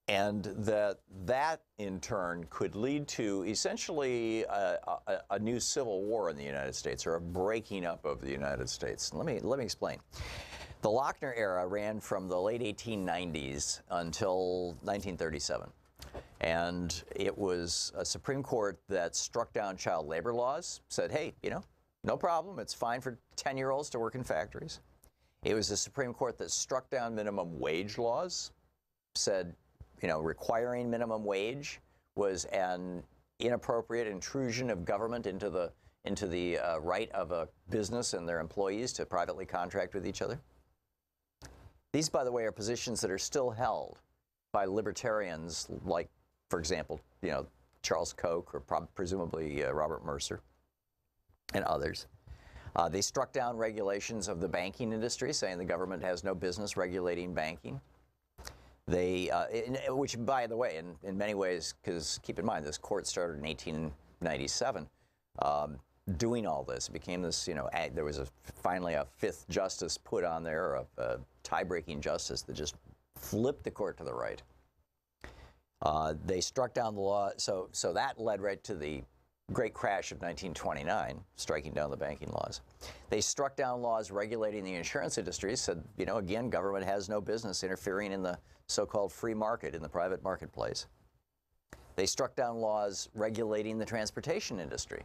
and that in turn could lead to essentially a new civil war in the United States, or a breaking up of the United States. Let me explain. The Lochner era ran from the late 1890s until 1937, and it was a Supreme Court that struck down child labor laws, said, hey, no problem, it's fine for 10-year-olds to work in factories. It was the Supreme Court that struck down minimum wage laws, said, requiring minimum wage was an inappropriate intrusion of government into the right of a business and their employees to privately contract with each other. These, by the way, are positions that are still held by libertarians like, for example, Charles Koch, or presumably Robert Mercer and others. They struck down regulations of the banking industry, saying the government has no business regulating banking. Which, by the way, in many ways, because keep in mind, this court started in 1897, doing all this. It became this, there was finally a fifth justice put on there, a tie-breaking justice that just flipped the court to the right. They struck down the law, so that led right to the great crash of 1929, striking down the banking laws. They struck down laws regulating the insurance industry, said, again, government has no business interfering in the so-called free market, in the private marketplace. They struck down laws regulating the transportation industry.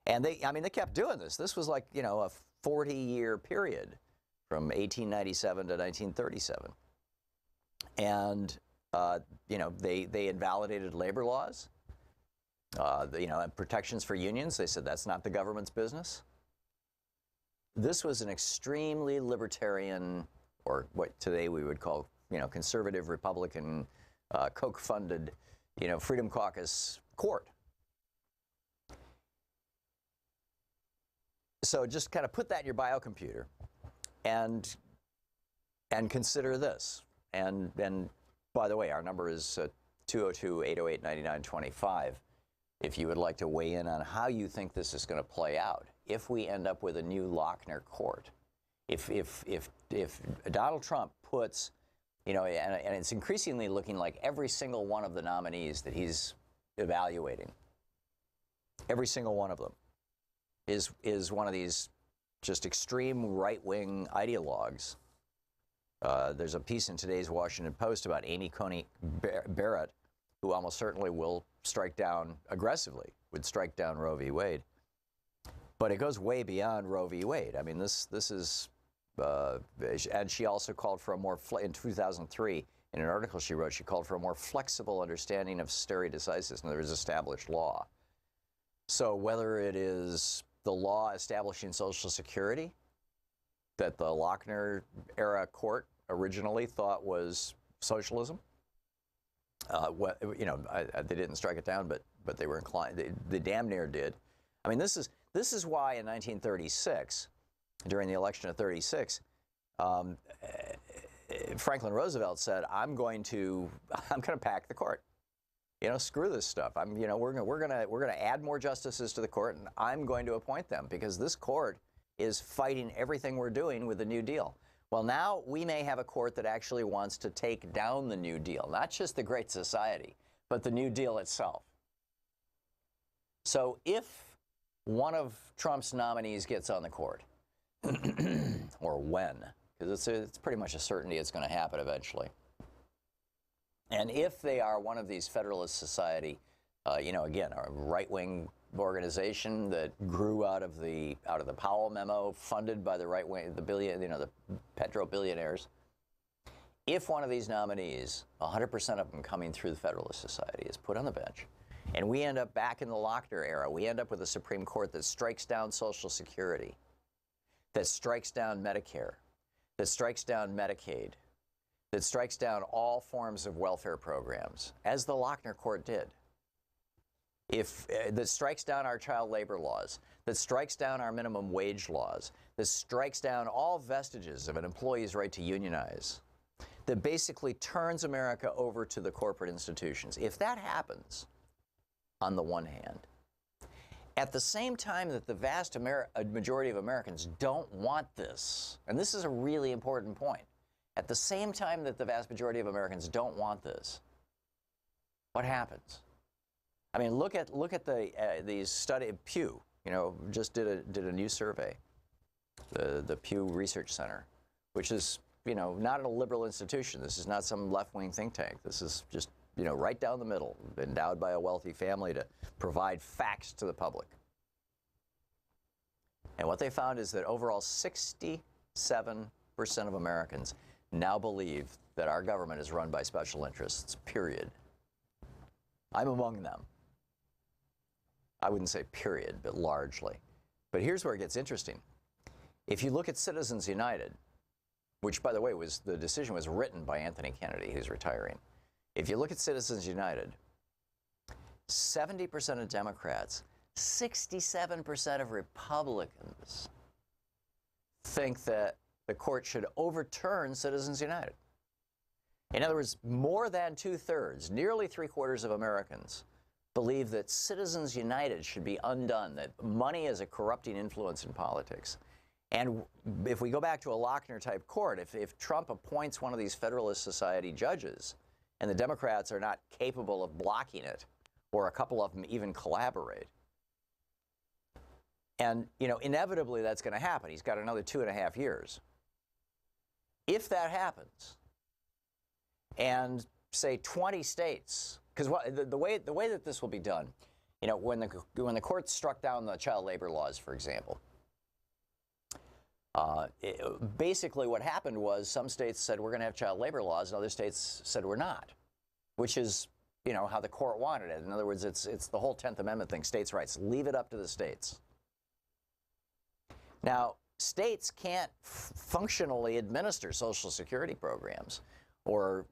And they kept doing this. This was like, a 40-year period from 1897 to 1937. And, they invalidated labor laws. And protections for unions, they said that's not the government's business. This was an extremely libertarian, or what today we would call, conservative Republican, Koch-funded, Freedom Caucus court. So just kind of put that in your biocomputer, and consider this. And by the way, our number is 202-808-9925. If you would like to weigh in on how you think this is going to play out, if we end up with a new Lochner court, if Donald Trump puts, and it's increasingly looking like every single one of the nominees that he's evaluating, every single one of them is one of these just extreme right-wing ideologues. There's a piece in today's Washington Post about Amy Coney Barrett, who almost certainly will strike down aggressively, would strike down Roe v. Wade. But it goes way beyond Roe v. Wade. I mean, this is, and she also called for a more, in 2003, in an article she wrote, she called for a more flexible understanding of stare decisis, and there is established law. So whether it is the law establishing Social Security that the Lochner era court originally thought was socialism, they didn't strike it down, but they were inclined. They damn near did. I mean, this is why in 1936, during the election of '36, Franklin Roosevelt said, "I'm going to pack the court. Screw this stuff. We're gonna add more justices to the court, and I'm going to appoint them because this court is fighting everything we're doing with the New Deal." Well, now we may have a court that actually wants to take down the New Deal, not just the Great Society, but the New Deal itself. So if one of Trump's nominees gets on the court, or when, because it's pretty much a certainty it's going to happen eventually, and if they are one of these Federalist Society, again, a right-wing organization that grew out of the Powell memo, funded by the right wing, the petro billionaires. If one of these nominees, 100% of them coming through the Federalist Society, is put on the bench, and we end up back in the Lochner era, we end up with a Supreme Court that strikes down Social Security, that strikes down Medicare, that strikes down Medicaid, that strikes down all forms of welfare programs, as the Lochner court did. That strikes down our child labor laws, that strikes down our minimum wage laws, that strikes down all vestiges of an employee's right to unionize, that basically turns America over to the corporate institutions. If that happens, on the one hand, at the same time that the vast majority of Americans don't want this, and this is a really important point, at the same time that the vast majority of Americans don't want this, what happens? I mean, look at the study. Pew, just did a new survey, the Pew Research Center, which is not a liberal institution. This is not some left-wing think tank. This is just right down the middle, endowed by a wealthy family to provide facts to the public. And what they found is that overall 67% of Americans now believe that our government is run by special interests, period. I'm among them. I wouldn't say period, but largely. But here's where it gets interesting. If you look at Citizens United, which, by the way, the decision was written by Anthony Kennedy, who's retiring. If you look at Citizens United, 70% of Democrats, 67% of Republicans think that the court should overturn Citizens United. In other words, more than 2/3, nearly 3/4 of Americans believe that Citizens United should be undone, that money is a corrupting influence in politics. And if we go back to a Lochner-type court, if Trump appoints one of these Federalist Society judges and the Democrats are not capable of blocking it, or a couple of them even collaborate, and inevitably that's going to happen. He's got another 2.5 years. If that happens, and say 20 states, because the way that this will be done, when the court struck down the child labor laws, for example, basically what happened was some states said we're going to have child labor laws, and other states said we're not, which is how the court wanted it. In other words, it's the whole 10th Amendment thing, states' rights. Leave it up to the states. Now, states can't functionally administer Social Security programs, or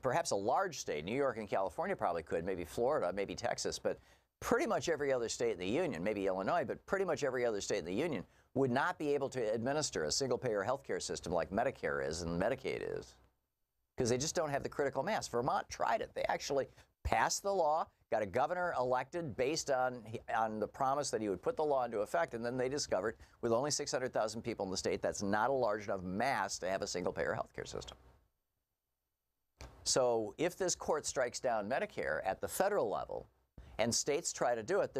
perhaps a large state. New York and California probably could, maybe Florida, maybe Texas, but pretty much every other state in the union, maybe Illinois, but pretty much every other state in the union would not be able to administer a single-payer health care system like Medicare is and Medicaid is, because they just don't have the critical mass. Vermont tried it. They actually passed the law, got a governor elected based on the promise that he would put the law into effect, and then they discovered with only 600,000 people in the state, that's not a large enough mass to have a single-payer health care system. So if this court strikes down Medicare at the federal level and states try to do it,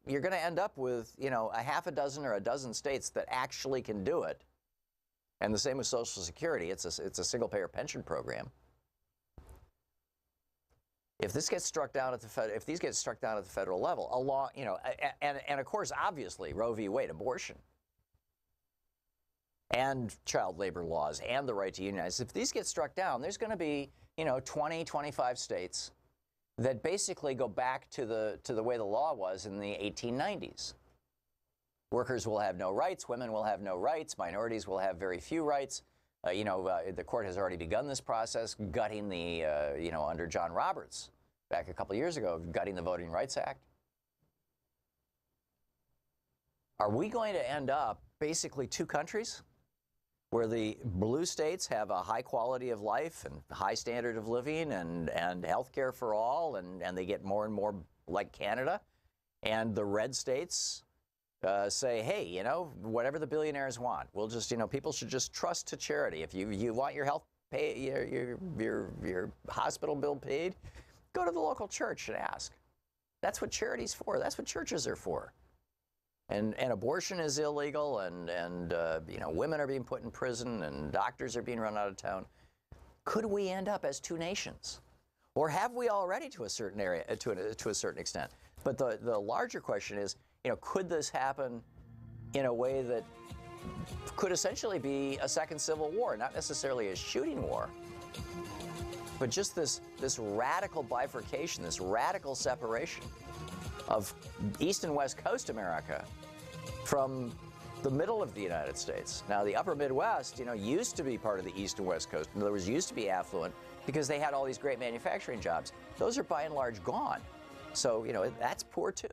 you're going to end up with a half a dozen or a dozen states that actually can do it. And the same with Social Security. It's a single-payer pension program. If this gets struck down at these get struck down at the federal level, and of course, obviously, Roe v. Wade, abortion, and child labor laws, and the right to unionize, if these get struck down, there's going to be 20, 25 states that basically go back to the way the law was in the 1890s. Workers will have no rights, women will have no rights, minorities will have very few rights. The court has already begun this process, gutting the, under John Roberts, back a couple years ago, gutting the Voting Rights Act. Are we going to end up basically two countries where the blue states have a high quality of life and high standard of living and health care for all, and they get more and more like Canada, and the red states say, hey, whatever the billionaires want, we'll just, people should just trust to charity. If you want your health pay, your hospital bill paid, go to the local church and ask. That's what charity's for. That's what churches are for. And abortion is illegal, and women are being put in prison, and doctors are being run out of town. Could we end up as two nations, or have we already to a certain area, to a certain extent? But the larger question is, could this happen in a way that could essentially be a second civil war, not necessarily a shooting war, but just this radical bifurcation, this radical separation of East and West Coast America from the middle of the United States. Now, the upper Midwest, used to be part of the East and West Coast. In other words, used to be affluent because they had all these great manufacturing jobs. Those are by and large gone. So, that's poor too.